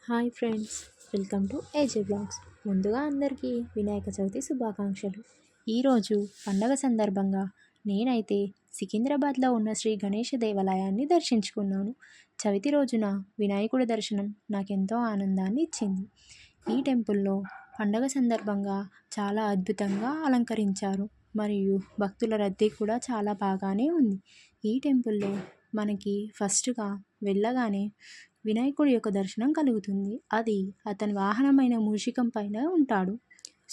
Hi friends, welcome to AJ blogs. ముందుగా అందరికీ వినాయక చవితి శుభాకాంక్షలు. ఈరోజు పండగ సందర్భంగా నేనైతే సికింద్రాబాద్లో ఉన్న శ్రీ గణేష దేవాలయాన్ని దర్శించుకున్నాను. చవితి రోజున వినాయకుడి దర్శనం నాకెంతో ఆనందాన్ని ఇచ్చింది. ఈ టెంపుల్లో పండగ సందర్భంగా చాలా అద్భుతంగా అలంకరించారు మరియు భక్తుల రద్దీ కూడా చాలా బాగానే ఉంది. ఈ టెంపుల్లో మనకి ఫస్ట్గా వెళ్ళగానే వినాయకుడి యొక్క దర్శనం కలుగుతుంది. అది అతని వాహనమైన మూషికం పైన ఉంటాడు.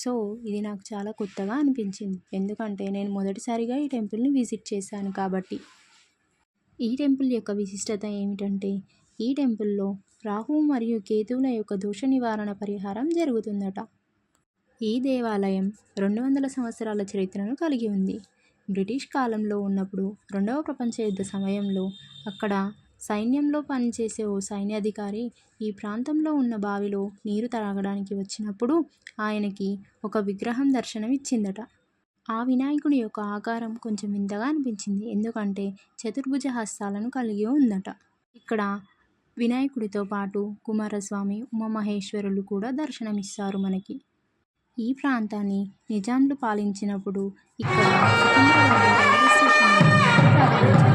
సో ఇది నాకు చాలా కొత్తగా అనిపించింది, ఎందుకంటే నేను మొదటిసారిగా ఈ టెంపుల్ని విజిట్ చేశాను కాబట్టి. ఈ టెంపుల్ యొక్క విశిష్టత ఏమిటంటే, ఈ టెంపుల్లో రాహు మరియు కేతువుల యొక్క దోష నివారణ పరిహారం జరుగుతుందట. ఈ దేవాలయం 200 సంవత్సరాల చరిత్రను కలిగి ఉంది. బ్రిటిష్ కాలంలో ఉన్నప్పుడు రెండవ ప్రపంచ యుద్ధ సమయంలో అక్కడ సైన్యంలో పనిచేసే ఓ సైన్యాధికారి ఈ ప్రాంతంలో ఉన్న బావిలో నీరు తాగడానికి వచ్చినప్పుడు ఆయనకి ఒక విగ్రహం దర్శనం ఇచ్చిందట. ఆ వినాయకుడి యొక్క ఆకారం కొంచెం వింతగా అనిపించింది, ఎందుకంటే చతుర్భుజ హస్తాలను కలిగి ఉందట. ఇక్కడ వినాయకుడితో పాటు కుమారస్వామి, ఉమామహేశ్వరులు కూడా దర్శనమిస్తారు మనకి. ఈ ప్రాంతాన్ని నిజాంలు పాలించినప్పుడు ఇక్కడ సికింద్రాబాద్ రైల్వే స్టేషన్ నిర్మాణాన్ని ప్రారంభించారు.